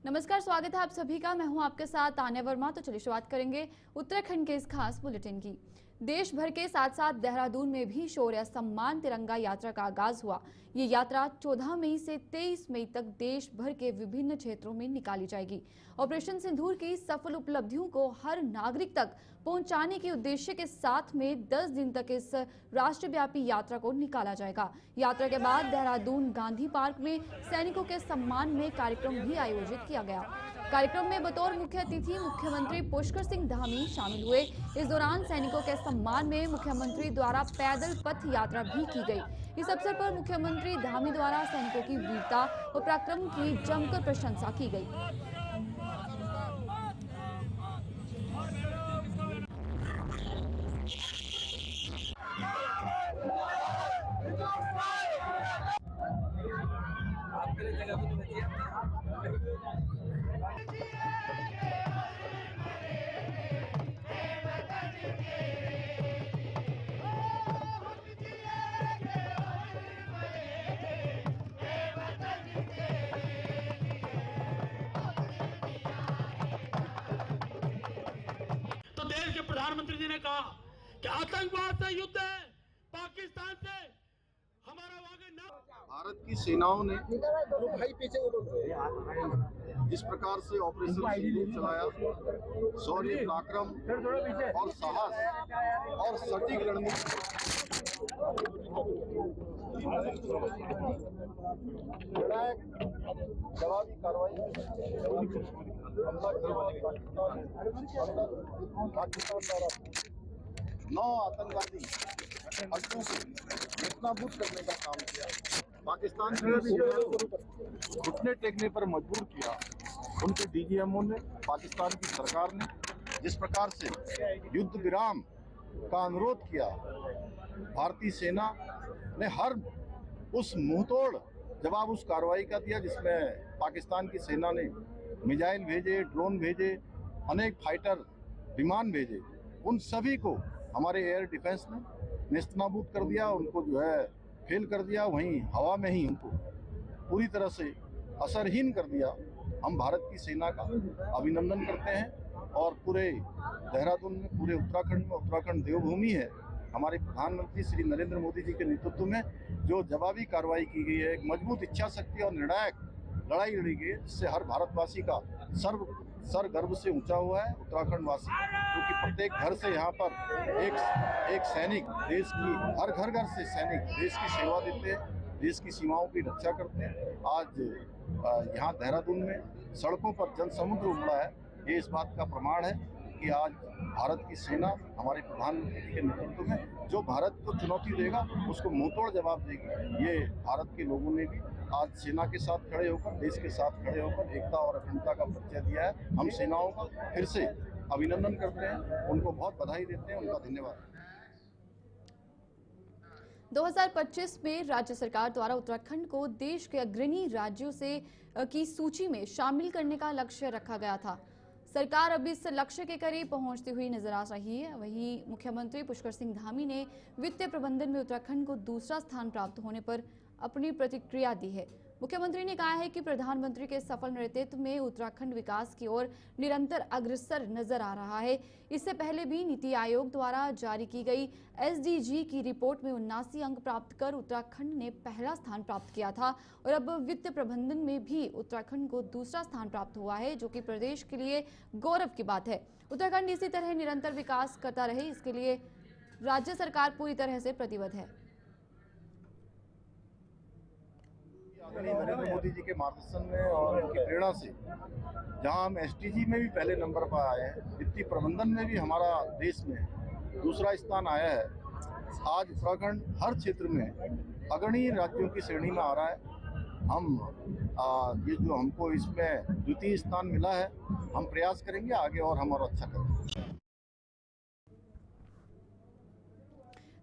नमस्कार, स्वागत है आप सभी का। मैं हूं आपके साथ तान्या वर्मा। तो चलिए शुरुआत करेंगे उत्तराखंड के इस खास बुलेटिन की। देश भर के साथ साथ देहरादून में भी शौर्य सम्मान तिरंगा यात्रा का आगाज हुआ। ये यात्रा 14 मई से 23 मई तक देश भर के विभिन्न क्षेत्रों में निकाली जाएगी। ऑपरेशन सिंदूर की सफल उपलब्धियों को हर नागरिक तक पहुंचाने के उद्देश्य के साथ में 10 दिन तक इस राष्ट्रव्यापी यात्रा को निकाला जाएगा। यात्रा के बाद देहरादून गांधी पार्क में सैनिकों के सम्मान में कार्यक्रम भी आयोजित किया गया। कार्यक्रम में बतौर मुख्य अतिथि मुख्यमंत्री पुष्कर सिंह धामी शामिल हुए। इस दौरान सैनिकों के सम्मान में मुख्यमंत्री द्वारा पैदल पथ यात्रा भी की गई। इस अवसर पर मुख्यमंत्री धामी द्वारा सैनिकों की वीरता और पराक्रम की जमकर प्रशंसा की गई। तो देश के प्रधानमंत्री जी ने कहा कि आतंकवाद से युद्ध है, पाकिस्तान से हमारा वागे न। भारत की सेनाओं ने जिस प्रकार से ऑपरेशन सिंदूर चलाया, शौर्य, पराक्रम और साहस और सटीक रणनीति, जवाबी कार्रवाई, पाकिस्तान द्वारा 9 आतंकवादी अड्डों को नेस्तनाबूद करने का काम किया। पाकिस्तान को घुटने टेकने पर मजबूर किया। उनके डीजीएमओ ने, पाकिस्तान की सरकार ने जिस प्रकार से युद्ध विराम का अनुरोध किया, भारतीय सेना ने हर उस मुंहतोड़ जवाब उस कार्रवाई का दिया, जिसमें पाकिस्तान की सेना ने मिसाइल भेजे, ड्रोन भेजे, अनेक फाइटर विमान भेजे। उन सभी को हमारे एयर डिफेंस ने नेस्तनाबूद कर दिया, उनको जो है फेल कर दिया, वहीं हवा में ही उनको पूरी तरह से असरहीन कर दिया। हम भारत की सेना का अभिनंदन करते हैं और पूरे देहरादून में, पूरे उत्तराखंड में, उत्तराखंड देवभूमि है, हमारे प्रधानमंत्री श्री नरेंद्र मोदी जी के नेतृत्व में जो जवाबी कार्रवाई की गई है, एक मजबूत इच्छा शक्ति और निर्णायक लड़ाई लड़ी गई है, जिससे हर भारतवासी का सर गर्व से ऊंचा हुआ है। उत्तराखंड वासी, क्योंकि प्रत्येक घर से यहाँ पर एक सैनिक, देश की हर घर से सैनिक देश की सेवा देते हैं, देश की सीमाओं की रक्षा करते हैं। आज यहाँ देहरादून में सड़कों पर जनसमुद्र उमड़ा है। ये इस बात का प्रमाण है कि आज भारत की सेना हमारे प्रधानमंत्री जी के नेतृत्व में जो भारत को चुनौती देगा, उसको मुंहतोड़ जवाब देगी। ये भारत के लोगों ने भी आज सेना के साथ खड़े होकर, देश के साथ खड़े होकर एकता और अखंडता का परिचय दिया है। हम सेनाओं का फिर से अभिनंदन करते हैं, उनको बहुत बधाई देते हैं, उनका धन्यवाद। 2025 में राज्य सरकार द्वारा उत्तराखंड को देश के अग्रणी राज्यों से की सूची में शामिल करने का लक्ष्य रखा गया था। सरकार अब इस लक्ष्य के करीब पहुंचती हुई नजर आ रही है। वहीं मुख्यमंत्री पुष्कर सिंह धामी ने वित्तीय प्रबंधन में उत्तराखंड को दूसरा स्थान प्राप्त होने पर अपनी प्रतिक्रिया दी है। मुख्यमंत्री ने कहा है कि प्रधानमंत्री के सफल नेतृत्व में उत्तराखंड विकास की ओर निरंतर अग्रसर नजर आ रहा है। इससे पहले भी नीति आयोग द्वारा जारी की गई एसडीजी की रिपोर्ट में 79 अंक प्राप्त कर उत्तराखंड ने पहला स्थान प्राप्त किया था और अब वित्त प्रबंधन में भी उत्तराखंड को दूसरा स्थान प्राप्त हुआ है, जो कि प्रदेश के लिए गौरव की बात है। उत्तराखंड इसी तरह निरंतर विकास करता रहे, इसके लिए राज्य सरकार पूरी तरह से प्रतिबद्ध है। नरेंद्र मोदी जी के मार्गदर्शन में और उनकी प्रेरणा से जहां हम एसडीजी में भी पहले नंबर पर आए हैं, वित्तीय प्रबंधन में भी हमारा देश में दूसरा स्थान आया है। आज उत्तराखंड हर क्षेत्र में अग्रणी राज्यों की श्रेणी में आ रहा है। ये जो हमको इसमें द्वितीय स्थान मिला है, हम प्रयास करेंगे आगे और हम और अच्छा करेंगे।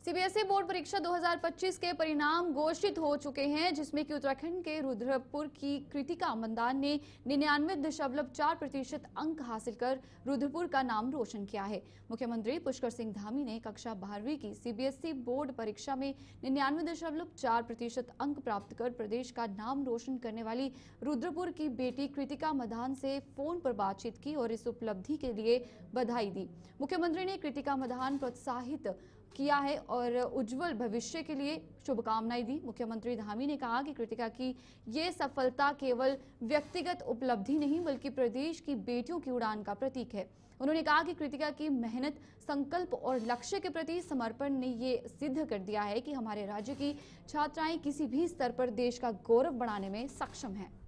सीबीएसई बोर्ड परीक्षा 2025 के परिणाम घोषित हो चुके हैं, जिसमें कि उत्तराखंड के रुद्रपुर की कृतिका मंदान ने 99.4% अंक हासिल कर रुद्रपुर का नाम रोशन किया है। मुख्यमंत्री पुष्कर सिंह धामी ने कक्षा 12वीं की सीबीएसई बोर्ड परीक्षा में 99.4% अंक प्राप्त कर प्रदेश का नाम रोशन करने वाली रुद्रपुर की बेटी कृतिका मदान से फोन पर बातचीत की और इस उपलब्धि के लिए बधाई दी। मुख्यमंत्री ने कृतिका मदान प्रोत्साहित किया है और उज्जवल भविष्य के लिए शुभकामनाएं दी। मुख्यमंत्री धामी ने कहा कि कृतिका की ये सफलता केवल व्यक्तिगत उपलब्धि नहीं बल्कि प्रदेश की बेटियों की उड़ान का प्रतीक है। उन्होंने कहा कि कृतिका की मेहनत, संकल्प और लक्ष्य के प्रति समर्पण ने ये सिद्ध कर दिया है कि हमारे राज्य की छात्राएं किसी भी स्तर पर देश का गौरव बढ़ाने में सक्षम हैं।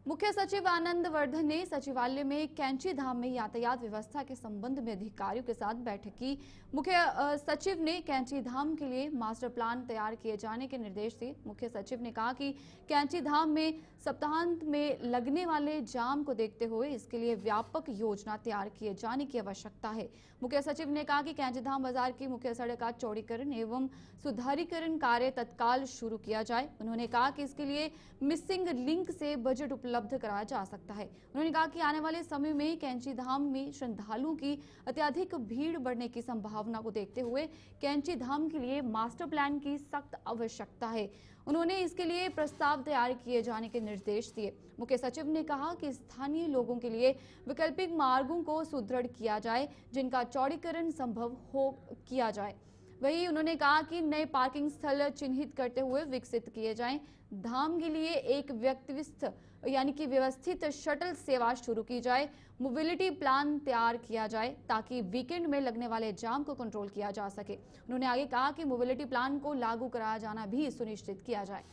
मुख्य सचिव आनंद वर्धन ने सचिवालय में कैंची धाम में यातायात व्यवस्था के संबंध में अधिकारियों के साथ बैठक की। मुख्य सचिव ने कैंची धाम के लिए मास्टर प्लान तैयार किए जाने के निर्देश दिए। मुख्य सचिव ने कहा कि कैंची धाम में सप्ताहांत में लगने वाले जाम को देखते हुए इसके लिए व्यापक योजना तैयार किए जाने की आवश्यकता है। मुख्य सचिव ने कहा कि कैंची धाम बाजार की मुख्य सड़क का चौड़ीकरण एवं सुधारीकरण कार्य तत्काल शुरू किया जाए। उन्होंने कहा कि इसके लिए मिसिंग लिंक से बजट उपलब्ध कराया जा सकता है। उन्होंने कहा कि आने वाले समय में कैंची धाम में श्रद्धालुओं की अत्यधिक भीड़ बढ़ने की संभावना को देखते हुए कैंची धाम के लिए मास्टर प्लान की सख्त आवश्यकता है। उन्होंने इसके लिए प्रस्ताव तैयार किए जाने के निर्देश दिए। मुख्य सचिव ने कहा कि स्थानीय लोगों के लिए वैकल्पिक मार्गों को सुदृढ़ किया जाए, जिनका चौड़ीकरण संभव हो किया जाए। वहीं उन्होंने कहा कि नए पार्किंग स्थल चिन्हित करते हुए विकसित किए जाएं। धाम के लिए एक व्यवस्थित शटल सेवा शुरू की जाए। मोबिलिटी प्लान तैयार किया जाए ताकि वीकेंड में लगने वाले जाम को कंट्रोल किया जा सके। उन्होंने आगे कहा कि मोबिलिटी प्लान को लागू कराया जाना भी सुनिश्चित किया जाए।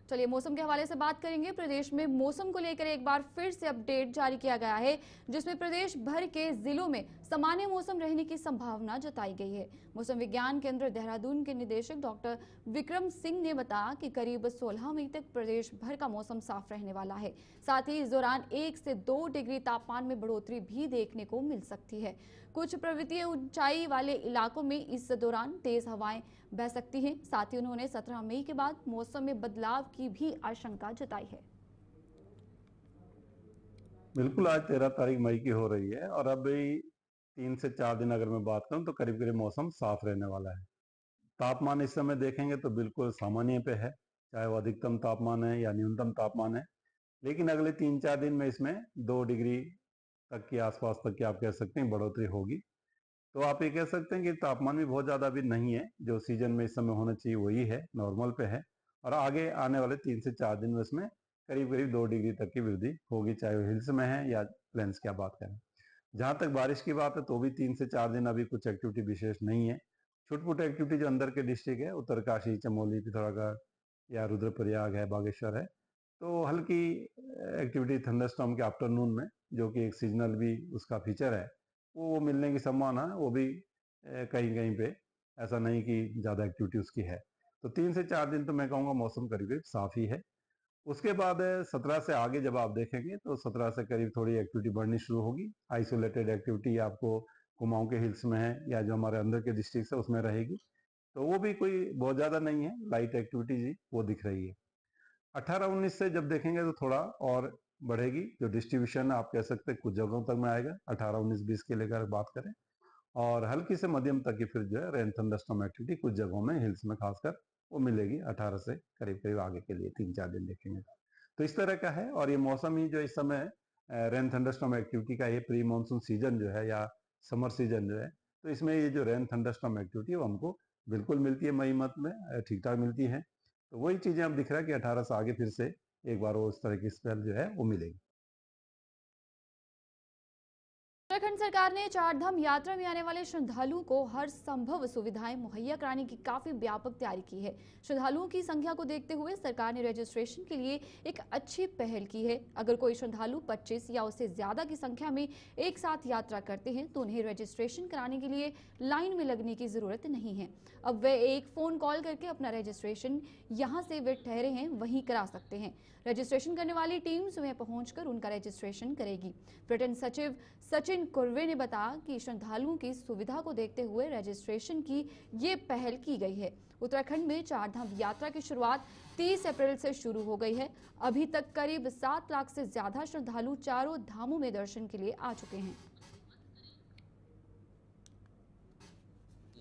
चलिए मौसम के हवाले से बात करेंगे। प्रदेश में मौसम को लेकर एक बार फिर से अपडेट जारी किया गया है, जिसमें प्रदेश भर के जिलों में सामान्य मौसम रहने की संभावना जताई गई है। मौसम विज्ञान केंद्र देहरादून के निदेशक डॉक्टर विक्रम सिंह ने बताया कि करीब 16 मई तक प्रदेश भर का मौसम साफ रहने वाला है। साथ ही इस दौरान 1 से 2 डिग्री तापमान में बढ़ोतरी भी देखने को मिल सकती है। कुछ पर्वतीय ऊंचाई वाले इलाकों में इस दौरान तेज हवाएं बह सकती हैं। साथ ही उन्होंने 17 मई के बाद मौसम में बदलाव की भी आशंका जताई है। बिल्कुल, आज 13 तारीख मई की हो रही है और अभी 3 से 4 दिन अगर मैं बात करूं तो करीब करीब मौसम साफ रहने वाला है। तापमान इस समय देखेंगे तो बिल्कुल सामान्य पे है, चाहे वो अधिकतम तापमान है या न्यूनतम तापमान है। लेकिन अगले 3-4 दिन में इसमें 2 डिग्री तक के आसपास तक की आप कह सकते हैं बढ़ोतरी होगी। तो आप ये कह सकते हैं कि तापमान भी बहुत ज़्यादा अभी नहीं है, जो सीजन में इस समय होना चाहिए वही है, नॉर्मल पे है। और आगे आने वाले 3 से 4 दिन में इसमें करीब करीब 2 डिग्री तक की वृद्धि होगी, चाहे वो हिल्स में है या प्लेन्स की आप बात करें। जहाँ तक बारिश की बात है तो भी 3 से 4 दिन अभी कुछ एक्टिविटी विशेष नहीं है। छुटपुट एक्टिविटी जो अंदर के डिस्ट्रिक्ट है, उत्तरकाशी, चमोली, पिथौरागढ़ या रुद्रप्रयाग है, बागेश्वर है, तो हल्की एक्टिविटी थंडरस्टॉर्म के आफ्टरनून में, जो कि एक सीजनल भी उसका फीचर है, वो मिलने की संभावना है। वो भी कहीं कहीं पे, ऐसा नहीं कि ज़्यादा एक्टिविटी उसकी है। तो 3 से 4 दिन तो मैं कहूँगा मौसम करीब करीब साफ ही है। उसके बाद 17 से आगे जब आप देखेंगे तो 17 से करीब थोड़ी एक्टिविटी बढ़नी शुरू होगी। आइसोलेटेड एक्टिविटी आपको कुमाऊं के हिल्स में है या जो हमारे अंदर के डिस्ट्रिक्ट है उसमें रहेगी, तो वो भी कोई बहुत ज़्यादा नहीं है, लाइट एक्टिविटी जी वो दिख रही है। 18-19 से जब देखेंगे तो थोड़ा और बढ़ेगी, जो डिस्ट्रीब्यूशन आप कह सकते हैं कुछ जगहों तक में आएगा। 18-19-20 के लेकर बात करें, और हल्की से मध्यम तक की फिर जो है रेन थंडरस्टॉर्म एक्टिविटी कुछ जगहों में हिल्स में खासकर वो मिलेगी 18 से करीब करीब आगे के लिए 3-4 दिन देखेंगे तो इस तरह का है। और ये मौसम ही जो इस समय रेन थंडरस्टॉर्म एक्टिविटी का ये प्री मानसून सीजन जो है या समर सीजन जो है, तो इसमें ये जो रेन थंडरस्टॉर्म एक्टिविटी है वो हमको बिल्कुल मिलती है, मई मत में ठीक ठाक मिलती है। तो वही चीजें अब दिख रहा है कि 18 से आगे फिर से एक बार वो उस तरह की स्पेल जो है वो मिलेगी। उत्तराखंड सरकार ने चारधाम यात्रा में आने वाले श्रद्धालुओं को हर संभव सुविधाएं मुहैया कराने की काफी व्यापक तैयारी की है। श्रद्धालुओं की संख्या को देखते हुए सरकार ने रजिस्ट्रेशन के लिए एक अच्छी पहल की है। अगर कोई श्रद्धालु 25 या उससे ज्यादा की संख्या में एक साथ यात्रा करते हैं तो उन्हें रजिस्ट्रेशन कराने के लिए लाइन में लगने की जरूरत नहीं है। अब वे एक फोन कॉल करके अपना रजिस्ट्रेशन यहां से वे ठहरे हैं वहीं करा सकते हैं। रजिस्ट्रेशन करने वाली टीम स्वयं पहुंचकर उनका रजिस्ट्रेशन करेगी। पर्यटन सचिव सचिन कुर्वे ने बताया कि श्रद्धालुओं की सुविधा को देखते हुए रजिस्ट्रेशन की ये पहल की गई है। उत्तराखंड में चारधाम यात्रा की शुरुआत 30 अप्रैल से शुरू हो गई है। अभी तक करीब 7 लाख से ज्यादा श्रद्धालु चारों धामों में दर्शन के लिए आ चुके हैं।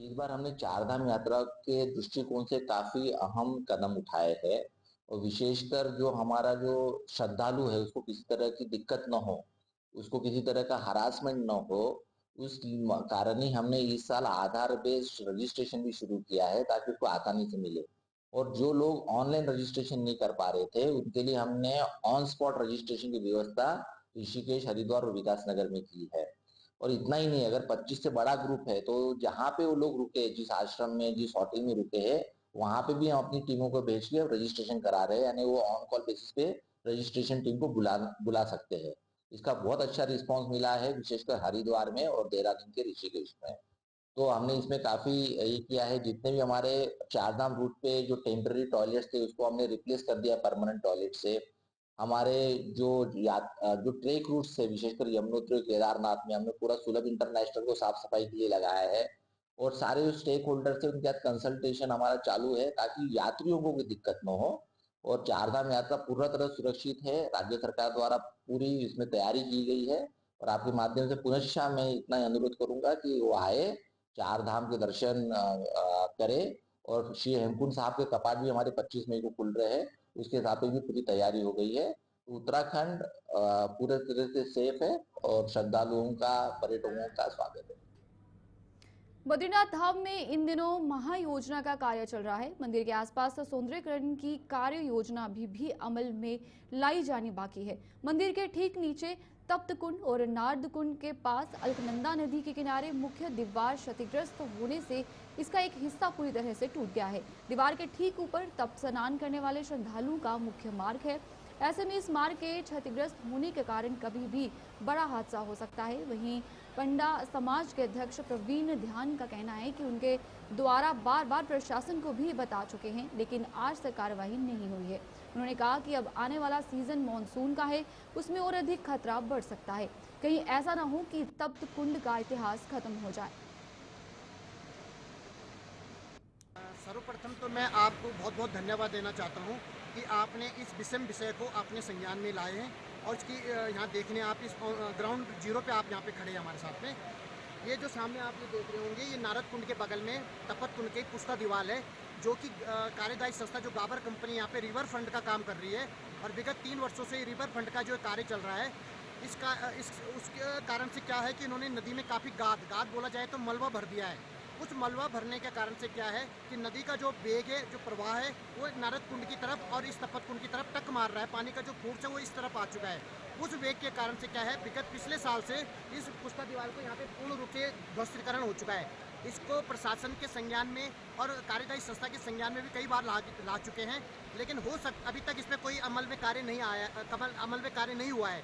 इस बार हमने चारधाम यात्रा के दृष्टिकोण से काफी अहम कदम उठाए हैं और विशेषकर जो हमारा जो श्रद्धालु है उसको किसी तरह की दिक्कत न हो, उसको किसी तरह का हरासमेंट न हो, उस कारण ही हमने इस साल आधार बेस्ड रजिस्ट्रेशन भी शुरू किया है ताकि उसको आसानी से मिले। और जो लोग ऑनलाइन रजिस्ट्रेशन नहीं कर पा रहे थे उनके लिए हमने ऑन स्पॉट रजिस्ट्रेशन की व्यवस्था ऋषिकेश, हरिद्वार और विकासनगर में की है। और इतना ही नहीं, अगर 25 से बड़ा ग्रुप है तो जहाँ पे वो लोग रुके, जिस आश्रम में, जिस होटल में रुके हैं, वहां पे भी हम अपनी टीमों को भेज के रजिस्ट्रेशन करा रहे हैं, यानी वो ऑन कॉल बेसिस पे रजिस्ट्रेशन टीम को बुला सकते हैं। इसका बहुत अच्छा रिस्पांस मिला है, विशेषकर हरिद्वार में और देहरादून के ऋषिकेश में। तो हमने इसमें काफी ये किया है, जितने भी हमारे चारधाम रूट पे जो टेम्पररी टॉयलेट्स थे उसको हमने रिप्लेस कर दिया परमानेंट टॉयलेट से। हमारे जो ट्रेक रूट्स है, विशेषकर यमुनोत्री, केदारनाथ में हमने पूरा सुलभ इंटरनेशनल को साफ सफाई के लिए लगाया है और सारे जो स्टेक होल्डर से उनके साथ कंसल्टेशन हमारा चालू है ताकि यात्रियों को कोई दिक्कत न हो। और चारधाम यात्रा पूरा तरह सुरक्षित है, राज्य सरकार द्वारा पूरी इसमें तैयारी की गई है। और आपके माध्यम से पुनश्च मैं इतना अनुरोध करूंगा कि वो आए, चारधाम के दर्शन करे। और श्री हेमकुंड साहब के कपाट भी हमारे 25 मई को खुल रहे हैं, उसके हिसाब से भी पूरी तैयारी हो गई है। उत्तराखंड पूरे तरह से सेफ है और श्रद्धालुओं का, पर्यटकों का स्वागत है। बद्रीनाथ धाम में इन दिनों महायोजना का कार्य चल रहा है। मंदिर के आसपास सौंदर्यीकरण की कार्य योजना भी अमल में लाई जानी बाकी है। मंदिर के ठीक नीचे तप्त कुंड और नारद कुंड के पास अलकनंदा नदी के किनारे मुख्य दीवार क्षतिग्रस्त होने से इसका एक हिस्सा पूरी तरह से टूट गया है। दीवार के ठीक ऊपर तप्त स्नान करने वाले श्रद्धालुओं का मुख्य मार्ग है। ऐसे में इस मार्ग के क्षतिग्रस्त होने के कारण कभी भी बड़ा हादसा हो सकता है। वहीं पंडा समाज के अध्यक्ष प्रवीण ध्यान का कहना है कि उनके द्वारा बार बार प्रशासन को भी बता चुके हैं, लेकिन आज तक कार्रवाई नहीं हुई है। उन्होंने कहा कि अब आने वाला सीजन मानसून का है, उसमें और अधिक खतरा बढ़ सकता है। कहीं ऐसा ना हो कि तप्त कुंड का इतिहास खत्म हो जाए। सर्वप्रथम तो मैं आपको बहुत बहुत धन्यवाद देना चाहता हूं कि आपने इस विषम विषय को अपने संज्ञान में लाए हैं और इसकी यहाँ देखने आप इस ग्राउंड जीरो पे आप यहाँ पे खड़े हैं हमारे साथ में। ये जो सामने आप ये देख रहे होंगे, ये नारद कुंड के बगल में तपत कुंड की पुस्ता दीवार है, जो कि कार्यदायी संस्था जो गाबर कंपनी यहाँ पे रिवर फ्रंट का काम कर रही है। और विगत 3 वर्षों से रिवर फ्रंट का जो कार्य चल रहा है, उसके कारण से क्या है कि इन्होंने नदी में काफ़ी गाद बोला जाए तो मलबा भर दिया है। उस मलबा भरने के कारण से क्या है कि नदी का जो वेग है, जो प्रवाह है, वो नारद कुंड की तरफ और इस तपत कुंड की तरफ टक मार रहा है। पानी का जो फोर्स है वो इस तरफ आ चुका है। उस वेग के कारण से क्या है, विगत पिछले साल से इस पुस्ता दीवार को यहाँ पे पूर्ण रूप से ध्वस्तीकरण हो चुका है। इसको प्रशासन के संज्ञान में और कार्यदायी संस्था के संज्ञान में भी कई बार ला चुके हैं, लेकिन अभी तक इस पर कोई अमल में कार्य नहीं हुआ है।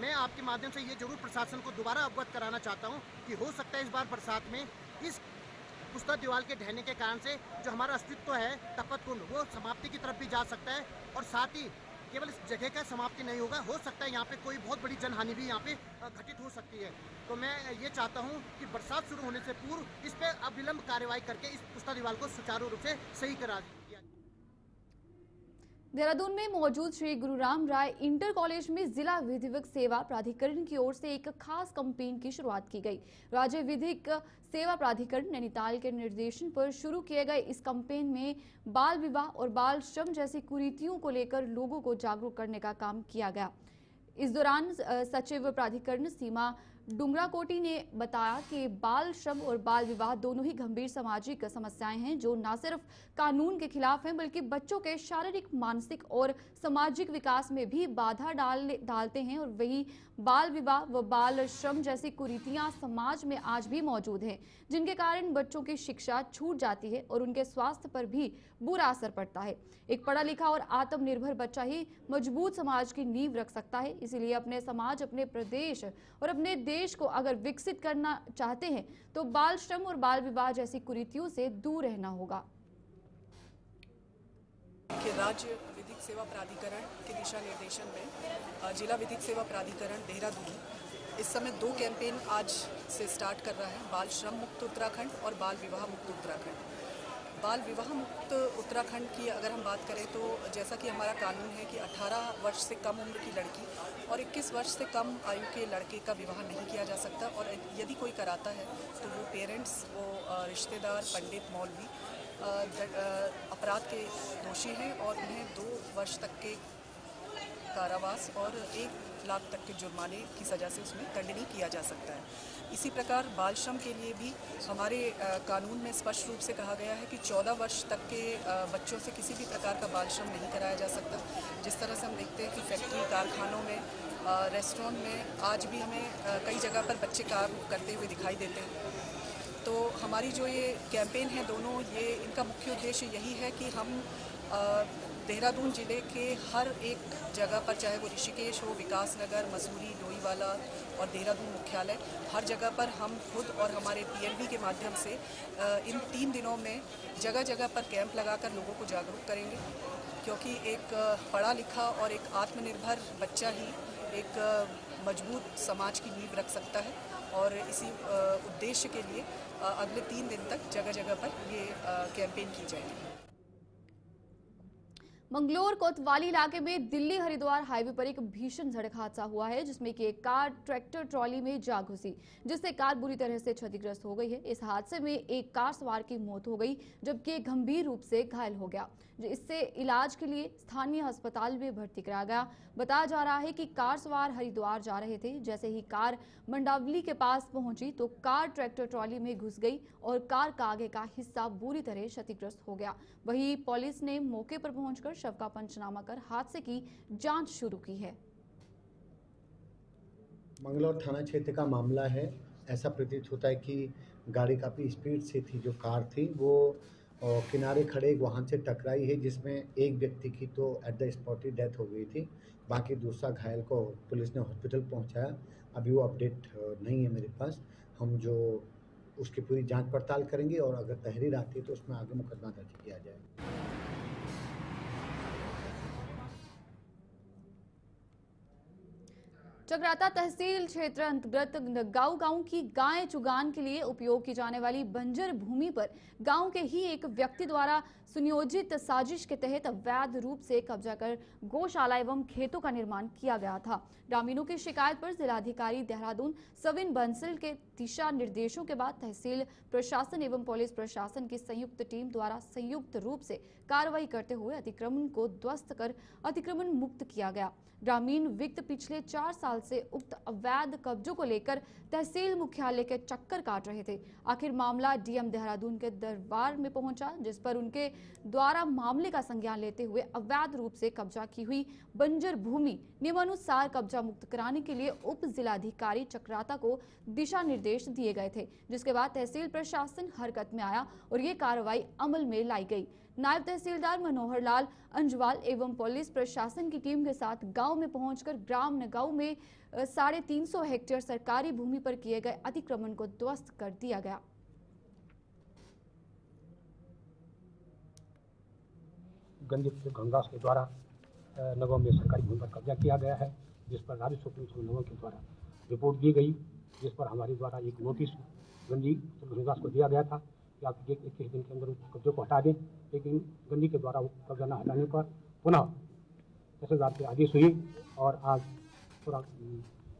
मैं आपके माध्यम से ये जरूर प्रशासन को दोबारा अवगत कराना चाहता हूँ कि हो सकता है इस बार बरसात में इस पुस्ता दीवार के ढहने के कारण से जो हमारा अस्तित्व है तपत कुंड, वो समाप्ति की तरफ भी जा सकता है। और साथ ही केवल इस जगह का समाप्ति नहीं होगा, हो सकता है यहाँ पे कोई बहुत बड़ी जनहानि भी यहाँ पे घटित हो सकती है। तो मैं ये चाहता हूँ कि बरसात शुरू होने से पूर्व इस पे अविलंब कार्रवाई करके इस पुस्ता दीवार को सुचारू रूप से सही करा दिया। देहरादून में मौजूद श्री गुरुराम राय इंटर कॉलेज में जिला विधिक सेवा प्राधिकरण की ओर से एक खास कैंपेन की शुरुआत की गई। राज्य विधिक सेवा प्राधिकरण नैनीताल के निर्देशन पर शुरू किए गए इस कैंपेन में बाल विवाह और बाल श्रम जैसी कुरीतियों को लेकर लोगों को जागरूक करने का काम किया गया। इस दौरान सचिव प्राधिकरण सीमा डुंगराकोटी ने बताया कि बाल श्रम और बाल विवाह दोनों ही गंभीर सामाजिक समस्याएं हैं जो न सिर्फ कानून के खिलाफ हैं बल्कि बच्चों के शारीरिक, मानसिक और सामाजिक विकास में भी बाधा डालते हैं। और वही बाल विवाह व बाल श्रम जैसी कुरीतियां समाज में आज भी मौजूद हैं, जिनके कारण बच्चों की शिक्षा छूट जाती है और उनके स्वास्थ्य पर भी बुरा असर पड़ता है। एक पढ़ा लिखा और आत्मनिर्भर बच्चा ही मजबूत समाज की नींव रख सकता है। इसीलिए अपने समाज, अपने प्रदेश और अपने देश को अगर विकसित करना चाहते हैं तो बाल श्रम और बाल विवाह जैसी कुरीतियों से दूर रहना होगा। कि राज्य विधिक सेवा प्राधिकरण के दिशा निर्देशन में जिला विधिक सेवा प्राधिकरण देहरादून इस समय 2 कैंपेन आज से स्टार्ट कर रहा है, बाल श्रम मुक्त उत्तराखंड और बाल विवाह मुक्त उत्तराखंड। बाल विवाह मुक्त उत्तराखंड की अगर हम बात करें तो जैसा कि हमारा कानून है कि 18 वर्ष से कम उम्र की लड़की और 21 वर्ष से कम आयु के लड़के का विवाह नहीं किया जा सकता, और यदि कोई कराता है तो वो पेरेंट्स, वो रिश्तेदार, पंडित, मौलवी अपराध के दोषी हैं और उन्हें 2 वर्ष तक के कारावास और 1 लाख तक के जुर्माने की सज़ा से उसमें दंडनीय किया जा सकता है। इसी प्रकार बाल श्रम के लिए भी हमारे कानून में स्पष्ट रूप से कहा गया है कि 14 वर्ष तक के बच्चों से किसी भी प्रकार का बाल श्रम नहीं कराया जा सकता। जिस तरह से हम देखते हैं कि फैक्ट्री, कारखानों में, रेस्टोरेंट में आज भी हमें कई जगह पर बच्चे काम करते हुए दिखाई देते हैं। तो हमारी जो ये कैंपेन है दोनों, ये इनका मुख्य उद्देश्य यही है कि हम देहरादून ज़िले के हर एक जगह पर, चाहे वो ऋषिकेश हो, विकासनगर, मसूरी, डोईवाला और देहरादून मुख्यालय, हर जगह पर हम खुद और हमारे पीएलबी के माध्यम से इन 3 दिनों में जगह जगह पर कैंप लगाकर लोगों को जागरूक करेंगे, क्योंकि एक पढ़ा लिखा और एक आत्मनिर्भर बच्चा ही एक मजबूत समाज की नींव रख सकता है। और इसी उद्देश्य के लिए अगले 3 दिन तक जगह जगह पर ये कैंपेन की जाएगी। मंगलोर कोतवाली इलाके में दिल्ली हरिद्वार हाईवे पर एक भीषण सड़क हादसा हुआ है, जिसमें कि एक कार ट्रैक्टर ट्रॉली में जा घुसी, जिससे कार बुरी तरह से क्षतिग्रस्त हो गई है। इस हादसे में एक कार सवार की मौत हो गई जबकि एक गंभीर रूप से घायल हो गया, इससे इलाज के लिए स्थानीय अस्पताल में भर्ती कराया गया। बताया जा रहा है कि कार सवार हरिद्वार जा रहे थे। जैसे ही कार मंडावली के पास पहुंची तो कार ट्रैक्टर ट्रॉली में घुस गई और कार का आगे का हिस्सा बुरी तरह क्षतिग्रस्त हो गया। वहीं पुलिस ने मौके पर पहुंचकर शव का पंचनामा कर हादसे की जांच शुरू की है। मंगलौर थाना क्षेत्र का मामला है। ऐसा प्रतीत होता है कि गाड़ी काफ़ी स्पीड से थी, जो कार थी वो किनारे खड़े एक वाहन से टकराई है, जिसमें एक व्यक्ति की तो at the spot he death हो गई थी। बाकी दूसरा घायल को पुलिस ने हॉस्पिटल पहुंचाया। अभी वो अपडेट नहीं है मेरे पास। हम जो उसकी पूरी जांच पड़ताल करेंगे और अगर तहरीर आती है तो उसमें आगे मुकदमा दर्ज किया जाएगा। चक्राता तहसील क्षेत्र अंतर्गत गांव की गाय चुगान के लिए उपयोग की जाने वाली बंजर भूमि पर गांव के ही एक व्यक्ति द्वारा सुनियोजित साजिश के तहत अवैध रूप से कब्जा कर गौशाला एवं खेतों का निर्माण किया गया था। ग्रामीणों की शिकायत पर जिलाधिकारी देहरादून सविन बंसल के दिशा निर्देशों के बाद तहसील प्रशासन एवं पुलिस प्रशासन की संयुक्त टीम द्वारा संयुक्त रूप से कार्रवाई करते हुए अतिक्रमण को ध्वस्त कर अतिक्रमण मुक्त किया गया। ग्रामीण विगत पिछले 4 साल से उक्त अवैध कब्जों को लेकर तहसील मुख्यालय के चक्कर काट रहे थे। आखिर मामला डीएम देहरादून के दरबार में पहुंचा, जिस पर उनके द्वारा मामले का संज्ञान लेते हुए अवैध रूप से कब्जा की हुई बंजर भूमि नियमानुसार कब्जा मुक्त कराने के लिए उप जिलाधिकारी चक्राता को दिशा निर्देश दिए गए थे, जिसके बाद तहसील प्रशासन हरकत में आया और ये कार्रवाई अमल में लाई गई। नायब तहसीलदार मनोहर लाल अंजवाल एवं पुलिस प्रशासन की टीम के साथ गांव में पहुंचकर ग्राम नगांव में 350 हेक्टेयर सरकारी भूमि पर किए गए अतिक्रमण को ध्वस्त कर दिया गया। गंगास के द्वारा नगांव में सरकारी भूमि पर कब्जा किया गया है, जिस पर राज्य सुप्रीम कोर्ट नगांव के द्वारा रिपोर्ट दी गई, जिस पर हमारे द्वारा एक नोटिस गंगास को दिया गया था कि आप 21 दिन के अंदर उस कब्जे को हटा दें। लेकिन गंदी के द्वारा कब्जा न हटाने पर पुनः तहसीलदार के आदेश हुई और आज पूरा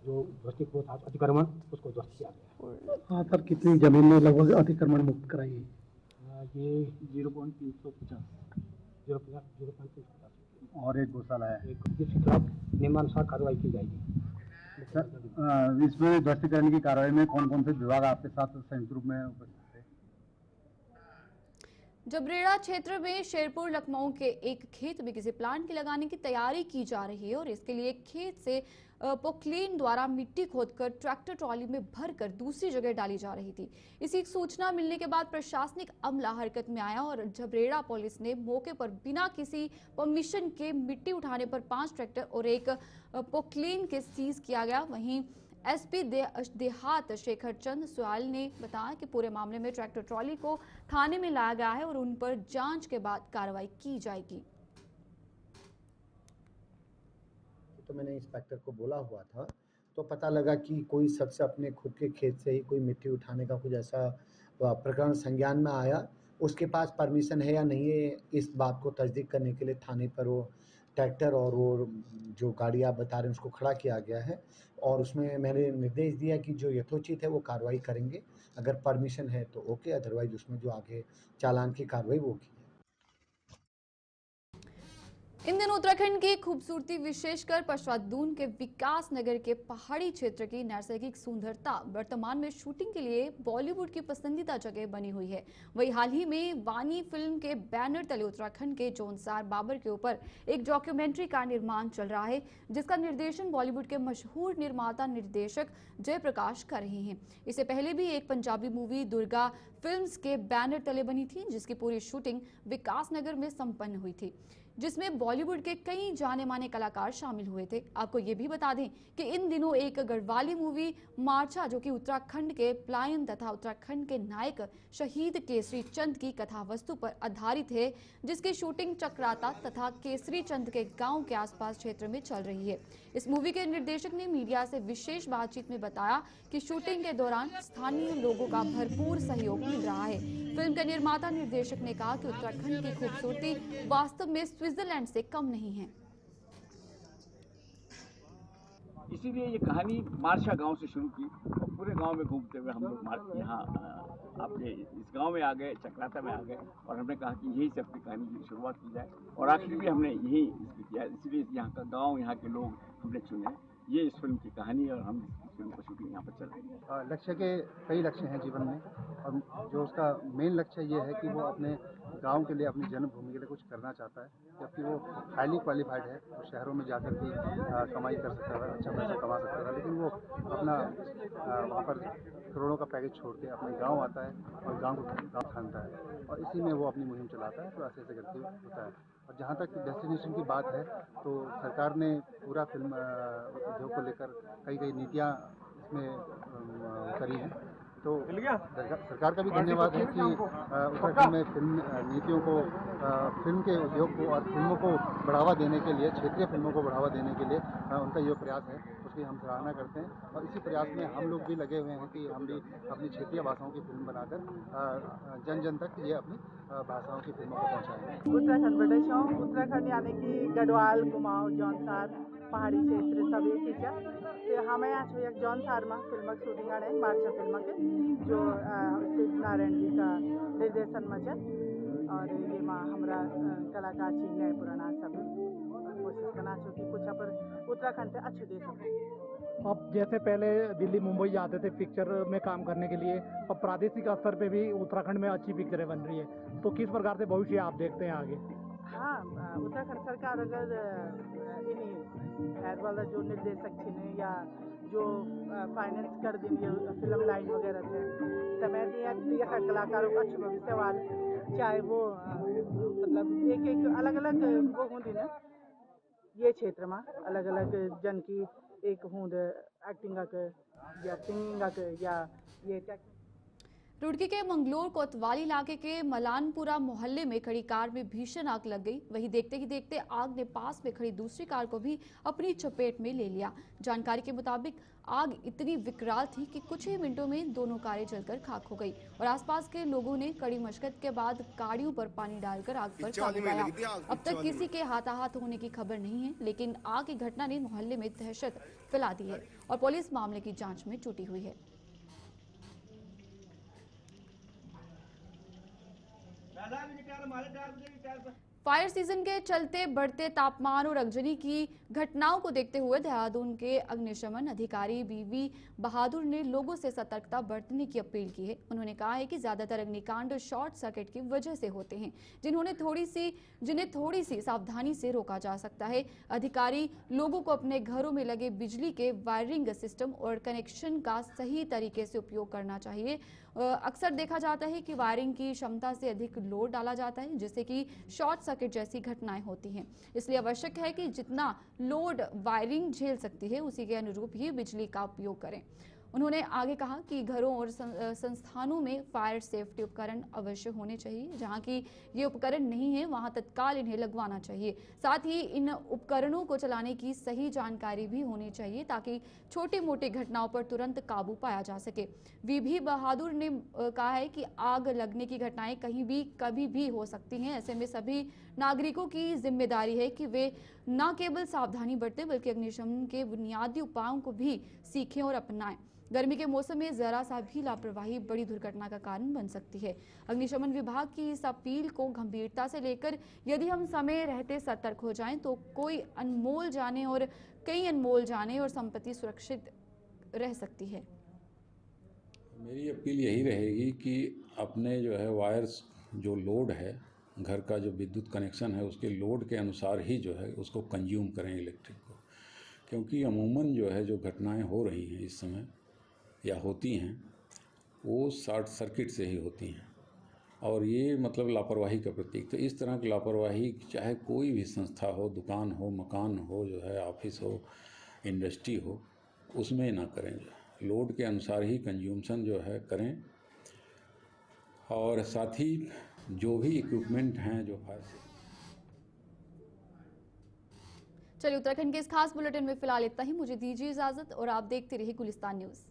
जो ध्वस्तीकृत अतिक्रमण उसको ध्वस्त किया गया। हाँ सर, कितनी जमीन में लगभग अतिक्रमण मुक्त कराई है? ये 0.350 और एक गौशाला है। इसके खिलाफ नियमानुसार कार्रवाई की जाएगी। इसमें ध्वस्तीकरण की कार्रवाई में कौन कौन से विभाग आपके साथ संयुक्त रूप में उपस्थित थे? जबरेड़ा क्षेत्र में शेरपुर लखनऊ के एक खेत में किसी प्लांट की लगाने की तैयारी की जा रही है और इसके लिए खेत से पोक्लेन द्वारा मिट्टी खोदकर ट्रैक्टर ट्रॉली में भरकर दूसरी जगह डाली जा रही थी। इसी सूचना मिलने के बाद प्रशासनिक अमला हरकत में आया और जबरेड़ा पुलिस ने मौके पर बिना किसी परमिशन के मिट्टी उठाने पर 5 ट्रैक्टर और एक पोक्लेन के सीज किया गया। वहीं एसपी देहात शेखर चंद सुयाल ने बताया कि पूरे मामले में ट्रैक्टर ट्रॉली को थाने में लाया गया है और उन पर जांच के बाद कार्रवाई की जाएगी। तो मैंने इंस्पेक्टर को बोला हुआ था, तो पता लगा कि कोई शख्स अपने खुद के खेत से ही कोई मिट्टी उठाने का कुछ ऐसा प्रकरण संज्ञान में आया। उसके पास परमिशन है या नहीं है, इस बात को तस्दीक करने के लिए थाने पर वो ट्रैक्टर और वो जो गाड़ी आप बता रहे हैं उसको खड़ा किया गया है और उसमें मैंने निर्देश दिया कि जो यथोचित है वो कार्रवाई करेंगे। अगर परमिशन है तो ओके, अदरवाइज उसमें जो आगे चालान की कार्रवाई वो की। इन दिनों उत्तराखंड की खूबसूरती विशेषकर पश्चिमी के विकास नगर के पहाड़ी क्षेत्र की नैसर्गिक सुंदरता वर्तमान में शूटिंग के लिए बॉलीवुड की पसंदीदा जगह बनी हुई है। वही हाल ही में वानी फिल्म के बैनर तले उत्तराखंड के जौनसार बाबर के ऊपर एक डॉक्यूमेंट्री का निर्माण चल रहा है, जिसका निर्देशन बॉलीवुड के मशहूर निर्माता निर्देशक जयप्रकाश कर रहे हैं। इससे पहले भी एक पंजाबी मूवी दुर्गा फिल्म्स के बैनर तले बनी थी, जिसकी पूरी शूटिंग विकास नगर में संपन्न हुई थी, जिसमें बॉलीवुड के कई जाने माने कलाकार शामिल हुए थे। आपको ये भी बता दें कि इन दिनों एक गढ़वाली मूवी मार्चा, जो कि उत्तराखंड के पलायन तथा उत्तराखंड के नायक शहीद केसरी चंद की कथा वस्तु पर आधारित है, जिसकी शूटिंग चक्राता तथा केसरी चंद के गांव के आसपास क्षेत्र में चल रही है। इस मूवी के निर्देशक ने मीडिया से विशेष बातचीत में बताया कि शूटिंग के दौरान स्थानीय लोगों का भरपूर सहयोग मिल रहा है। फिल्म के निर्माता निर्देशक ने कहा कि उत्तराखंड की खूबसूरती वास्तव में स्विट्जरलैंड से कम नहीं है। इसीलिए ये कहानी मार्शा गांव से शुरू की और पूरे गांव में घूमते हुए हम लोग यहाँ आपके इस गांव में आ गए, चक्राता में आ गए और हमने कहा कि यही से अपनी कहानी की शुरुआत की जाए और आखिर भी हमने यही किया। इसलिए यहाँ का गांव, यहाँ के लोग हमने चुने। ये इस फिल्म की कहानी और हम इस फिल्म की शूटिंग यहाँ पर चल रही है। लक्ष्य के कई लक्ष्य हैं जीवन में और जो उसका मेन लक्ष्य ये है कि वो अपने गांव के लिए, अपनी जन्मभूमि के लिए कुछ करना चाहता है, जबकि वो हाईली क्वालिफाइड है, वो शहरों में जाकर भी कमाई कर सकता है, अच्छा पैसा कमा सकता है, लेकिन वो अपना वहाँ पर करोड़ों का पैकेज छोड़ के अपने गांव आता है और गांव ठानता है और इसी में वो अपनी मुहिम चलाता है। तो ऐसे ऐसे करके होता है। और जहाँ तक डेस्टिनेशन की बात है तो सरकार ने पूरा फिल्म उद्योग को लेकर कई नीतियाँ इसमें करी हैं। तो सरकार का भी धन्यवाद है कि उत्तराखंड में फिल्म नीतियों को, फिल्म के उद्योग को और फिल्मों को बढ़ावा देने के लिए, क्षेत्रीय फिल्मों को बढ़ावा देने के लिए उनका ये प्रयास है, उसकी हम सराहना करते हैं। और इसी प्रयास में हम लोग भी लगे हुए हैं कि हम भी अपनी क्षेत्रीय भाषाओं की फिल्म बनाकर जन जन तक ये अपनी भाषाओं की फिल्मों को पहुँचाएंगे। उत्तराखंड बटे उत्तराखंड यानी कि गढ़वाल, कुमाऊं, जौनसार पहाड़ी क्षेत्र सब एक ही तो हमें आज एक जौनसार में फिल्म शूटिंग आने मार्चा फिल्म के जो शिव नारायण जी का निर्देशन में है और ये माँ हमारा कलाकार छी नए पुराना सब कोशिश करना छो कि कुछ पर उत्तराखंड से अच्छे दे सकें। अब जैसे पहले दिल्ली मुंबई जाते थे पिक्चर में काम करने के लिए, अब प्रादेशिक स्तर पे भी उत्तराखंड में अच्छी पिक्चरें बन रही है, तो किस प्रकार से भविष्य आप देखते हैं आगे? हाँ, उत्तराखंड सरकार अगर इन्हीं वाला जो निर्देशक थे या जो फाइनेंस कर देंगे फिल्म लाइन वगैरह से समय दिया कलाकारों का अच्छे भविष्यवाद, चाहे वो मतलब एक अलग अलग वो होंगी ना ये क्षेत्र में अलग अलग जन की एक होंद एक्टिंग या सिंगिंग या ये रुड़की के मंगलोर कोतवाली इलाके के मलानपुरा मोहल्ले में खड़ी कार में भीषण आग लग गई। वहीं देखते ही देखते आग ने पास में खड़ी दूसरी कार को भी अपनी चपेट में ले लिया। जानकारी के मुताबिक आग इतनी विकराल थी कि कुछ ही मिनटों में दोनों कारें जलकर खाक हो गई और आसपास के लोगों ने कड़ी मशक्कत के बाद गाड़ियों पर पानी डालकर आग पर काबू पाया। अब तक किसी के हाथाहाथ होने की खबर नहीं है, लेकिन आग की घटना ने मोहल्ले में दहशत फैला दी है और पुलिस मामले की जाँच में जुटी हुई है। फायर सीजन के चलते बढ़ते तापमान और अगजनी की घटनाओं को देखते हुए देहरादून के अग्निशमन अधिकारी बीवी बहादुर ने लोगों से सतर्कता बरतने की अपील की है। उन्होंने कहा है कि ज्यादातर अग्निकांड शॉर्ट सर्किट की वजह से होते हैं, जिन्हें थोड़ी सी सावधानी से रोका जा सकता है। अधिकारी लोगों को अपने घरों में लगे बिजली के वायरिंग सिस्टम और कनेक्शन का सही तरीके से उपयोग करना चाहिए। अक्सर देखा जाता है कि वायरिंग की क्षमता से अधिक लोड डाला जाता है, जिससे कि शॉर्ट सर्किट जैसी घटनाएं होती हैं। इसलिए आवश्यक है कि जितना लोड वायरिंग झेल सकती है उसी के अनुरूप ही बिजली का उपयोग करें। उन्होंने आगे कहा कि घरों और संस्थानों में फायर सेफ्टी उपकरण अवश्य होने चाहिए। जहां की ये उपकरण नहीं है वहां तत्काल इन्हें लगवाना चाहिए। साथ ही इन उपकरणों को चलाने की सही जानकारी भी होनी चाहिए ताकि छोटी मोटी घटनाओं पर तुरंत काबू पाया जा सके। वीबी बहादुर ने कहा है कि आग लगने की घटनाएं कहीं भी कभी भी हो सकती हैं। ऐसे में सभी नागरिकों की जिम्मेदारी है कि वे न केवल सावधानी बरतें बल्कि अग्निशमन के बुनियादी उपायों को भी सीखें और अपनाएं। गर्मी के मौसम में जरा सा भी लापरवाही बड़ी दुर्घटना का कारण बन सकती है। अग्निशमन विभाग की इस अपील को गंभीरता से लेकर यदि हम समय रहते सतर्क हो जाएं तो कई अनमोल जाने और संपत्ति सुरक्षित रह सकती है। मेरी अपील यही रहेगी कि अपने जो है वायर्स जो लोड है, घर का जो विद्युत कनेक्शन है उसके लोड के अनुसार ही जो है उसको कंज्यूम करें इलेक्ट्रिक को, क्योंकि अमूमन जो है जो घटनाएं हो रही हैं इस समय या होती हैं वो शॉर्ट सर्किट से ही होती हैं और ये मतलब लापरवाही का प्रतीक। तो इस तरह की लापरवाही चाहे कोई भी संस्था हो, दुकान हो, मकान हो, जो है ऑफिस हो, इंडस्ट्री हो, उसमें ना करें। लोड के अनुसार ही कंज्यूमशन जो है करें और साथ ही जो भी इक्विपमेंट हैं जो फायर से। चलिए उत्तराखंड के इस खास बुलेटिन में फिलहाल इतना ही। मुझे दीजिए इजाजत और आप देखते रहिए गुलिस्तान न्यूज़।